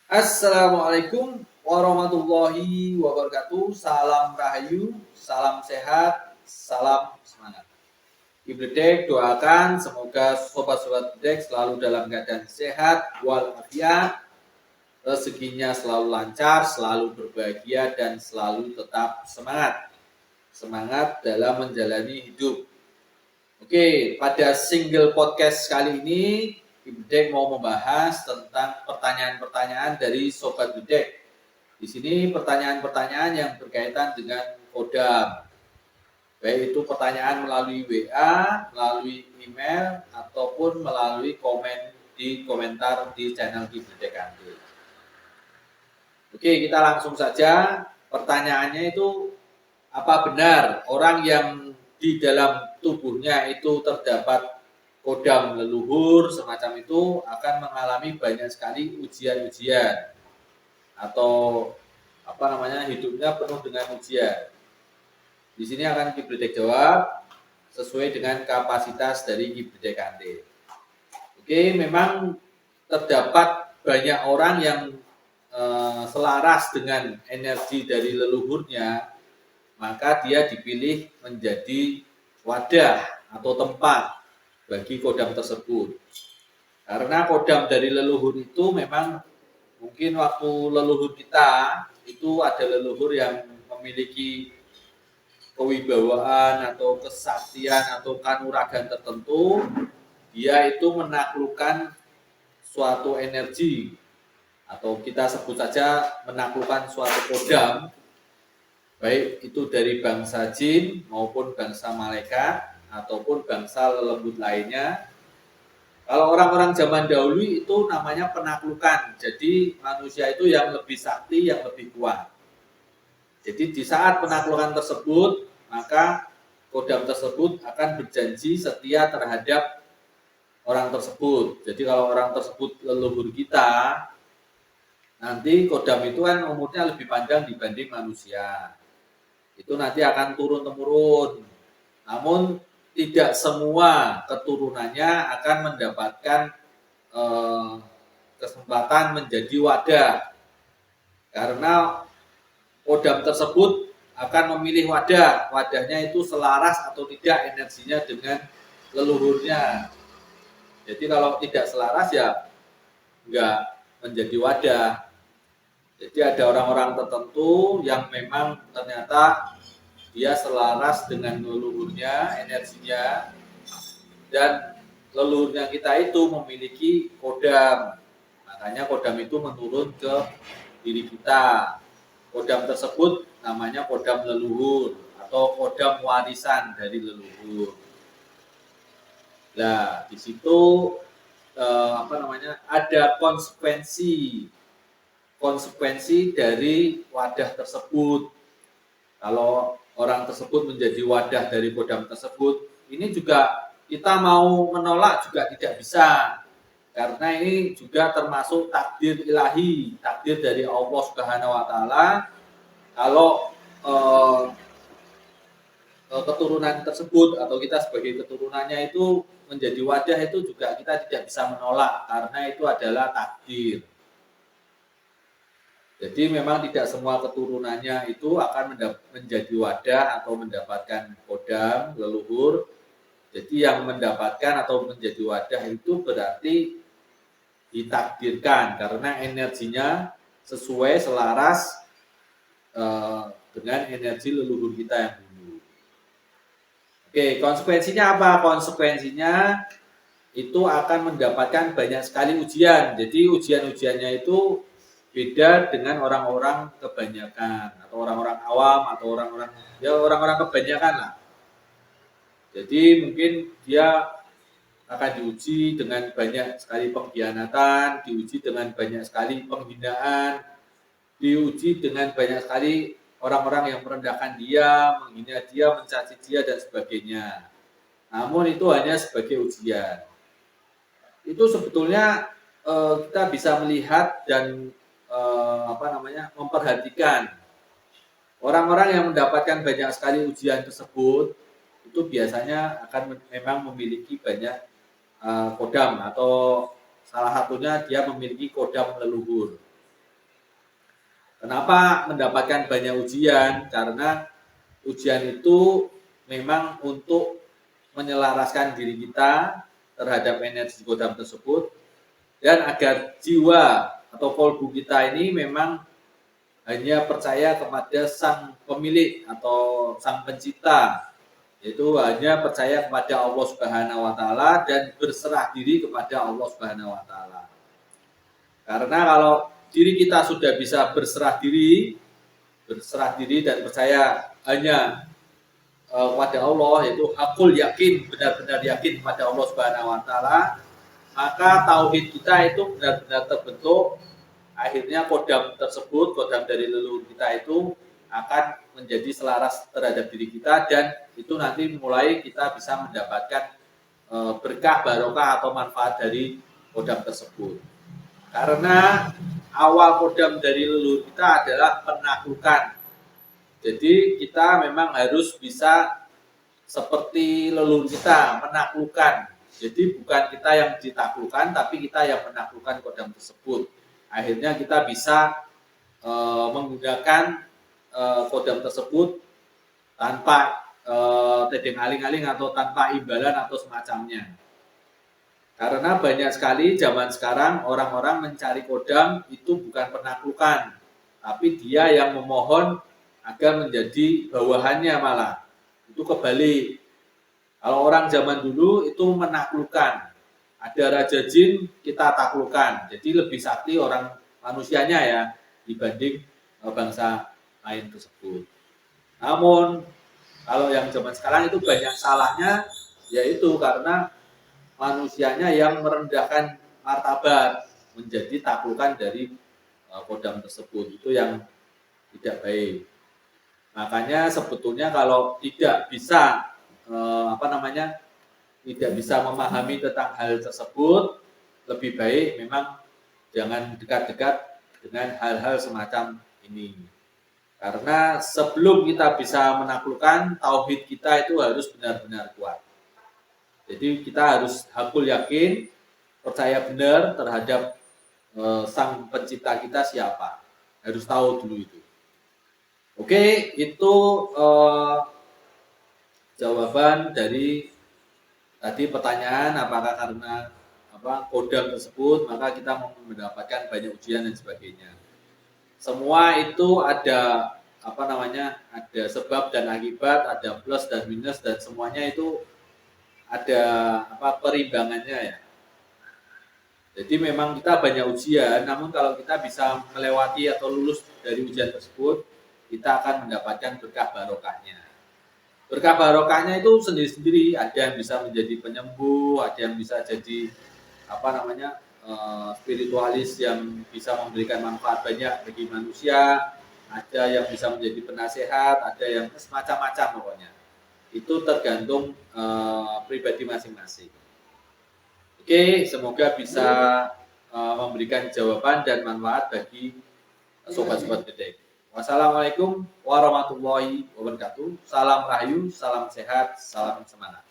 Assalamualaikum warahmatullahi wabarakatuh. Salam rahayu, salam sehat, salam semangat. Ibledek doakan semoga sobat-sobat Ibledek selalu dalam keadaan sehat walafiat, rezekinya selalu lancar, selalu berbahagia dan selalu tetap semangat. Semangat dalam menjalani hidup. Oke, pada single podcast kali ini Ibledek mau membahas tentang pertanyaan-pertanyaan dari sobat Ibledek. Di sini pertanyaan-pertanyaan yang berkaitan dengan kodam, baik itu pertanyaan melalui WA, melalui email, ataupun melalui komen di komentar di channel Ibledek Kantil. Oke, kita langsung saja. Pertanyaannya itu, apa benar orang yang di dalam tubuhnya itu terdapat kodam leluhur semacam itu akan mengalami banyak sekali ujian-ujian atau hidupnya penuh dengan ujian. Di sini akan Ibledek jawab sesuai dengan kapasitas dari Ibledek Kantil. Oke, memang terdapat banyak orang yang selaras dengan energi dari leluhurnya, maka dia dipilih menjadi wadah atau tempat bagi kodam tersebut. Karena kodam dari leluhur itu memang mungkin waktu leluhur kita itu ada leluhur yang memiliki kewibawaan atau kesaktian atau kanuragan tertentu, dia itu menaklukkan suatu energi atau kita sebut saja menaklukkan suatu kodam, baik itu dari bangsa jin maupun bangsa malaikat ataupun bangsa lelembut lainnya. Kalau orang-orang zaman dahulu itu namanya penaklukan. Jadi manusia itu yang lebih sakti, yang lebih kuat. Jadi di saat penaklukan tersebut, maka kodam tersebut akan berjanji setia terhadap orang tersebut. Jadi kalau orang tersebut leluhur kita, nanti kodam itu kan umurnya lebih panjang dibanding manusia. Itu nanti akan turun-temurun. Namun tidak semua keturunannya akan mendapatkan kesempatan menjadi wadah, karena kodam tersebut akan memilih wadahnya itu selaras atau tidak energinya dengan leluhurnya. Jadi kalau tidak selaras ya enggak menjadi wadah. Jadi ada orang-orang tertentu yang memang ternyata dia selaras dengan leluhurnya, energinya, dan leluhurnya kita itu memiliki kodam. Makanya kodam itu menurun ke diri kita. Kodam tersebut namanya kodam leluhur atau kodam warisan dari leluhur. Nah, di situ ada konsekuensi dari wadah tersebut. Kalau orang tersebut menjadi wadah dari kodam tersebut, ini juga kita mau menolak juga tidak bisa, karena ini juga termasuk takdir ilahi, takdir dari Allah Subhanahu wa taala. Kalau keturunan tersebut atau kita sebagai keturunannya itu menjadi wadah, itu juga kita tidak bisa menolak karena itu adalah takdir. Jadi memang tidak semua keturunannya itu akan menjadi wadah atau mendapatkan kodam leluhur. Jadi yang mendapatkan atau menjadi wadah itu berarti ditakdirkan karena energinya sesuai selaras dengan energi leluhur kita yang dulu. Oke, konsekuensinya apa? Konsekuensinya itu akan mendapatkan banyak sekali ujian. Jadi ujian-ujiannya itu beda dengan orang-orang kebanyakan atau orang-orang awam atau orang-orang kebanyakan lah. Jadi mungkin dia akan diuji dengan banyak sekali pengkhianatan, diuji dengan banyak sekali penghinaan, diuji dengan banyak sekali orang-orang yang merendahkan dia, menghina dia, mencaci dia dan sebagainya. Namun itu hanya sebagai ujian. Itu sebetulnya kita bisa melihat dan memperhatikan orang-orang yang mendapatkan banyak sekali ujian tersebut itu biasanya akan memang memiliki banyak kodam atau salah satunya dia memiliki kodam leluhur. Kenapa mendapatkan banyak ujian? Karena ujian itu memang untuk menyelaraskan diri kita terhadap energi kodam tersebut, dan agar jiwa atau kolbu kita ini memang hanya percaya kepada sang pemilik atau sang pencipta, yaitu hanya percaya kepada Allah Subhanahu wa taala dan berserah diri kepada Allah Subhanahu wa taala. Karena kalau diri kita sudah bisa berserah diri dan percaya hanya kepada Allah, yaitu hakul yakin, benar-benar yakin kepada Allah Subhanahu wa taala, maka tauhid kita itu benar-benar terbentuk. Akhirnya kodam tersebut, kodam dari leluhur kita itu akan menjadi selaras terhadap diri kita, dan itu nanti mulai kita bisa mendapatkan berkah, barokah atau manfaat dari kodam tersebut. Karena awal kodam dari leluhur kita adalah penaklukan. Jadi kita memang harus bisa seperti leluhur kita, menaklukkan. Jadi bukan kita yang ditaklukkan, tapi kita yang menaklukkan kodam tersebut. Akhirnya kita bisa menggunakan kodam tersebut tanpa tedeng aling-aling atau tanpa imbalan atau semacamnya. Karena banyak sekali zaman sekarang orang-orang mencari kodam itu bukan penaklukan, tapi dia yang memohon agar menjadi bawahannya malah. Itu kebalik. Kalau orang zaman dulu itu menaklukkan. Ada raja jin, kita taklukkan. Jadi lebih sakti orang manusianya ya dibanding bangsa lain tersebut. Namun kalau yang zaman sekarang itu banyak salahnya, yaitu karena manusianya yang merendahkan martabat menjadi taklukan dari kodam tersebut. Itu yang tidak baik. Makanya sebetulnya kalau tidak bisa tidak bisa memahami tentang hal tersebut, lebih baik memang jangan dekat-dekat dengan hal-hal semacam ini. Karena sebelum kita bisa menaklukkan, tauhid kita itu harus benar-benar kuat. Jadi kita harus hakul yakin, percaya benar terhadap sang pencipta kita siapa. Harus tahu dulu itu. Oke, itu jawaban dari tadi pertanyaan, apakah karena kodam tersebut maka kita mendapatkan banyak ujian dan sebagainya. Semua itu ada ada sebab dan akibat, ada plus dan minus, dan semuanya itu ada perimbangannya ya. Jadi memang kita banyak ujian, namun kalau kita bisa melewati atau lulus dari ujian tersebut, kita akan mendapatkan berkah barokahnya. Berkah barokahnya itu sendiri-sendiri, ada yang bisa menjadi penyembuh, ada yang bisa jadi spiritualis yang bisa memberikan manfaat banyak bagi manusia, ada yang bisa menjadi penasehat, ada yang semacam-macam pokoknya. Itu tergantung pribadi masing-masing. Oke, semoga bisa memberikan jawaban dan manfaat bagi sobat-sobat Gedek. Wassalamualaikum warahmatullahi wabarakatuh. Salam rahayu, salam sehat, salam semangat.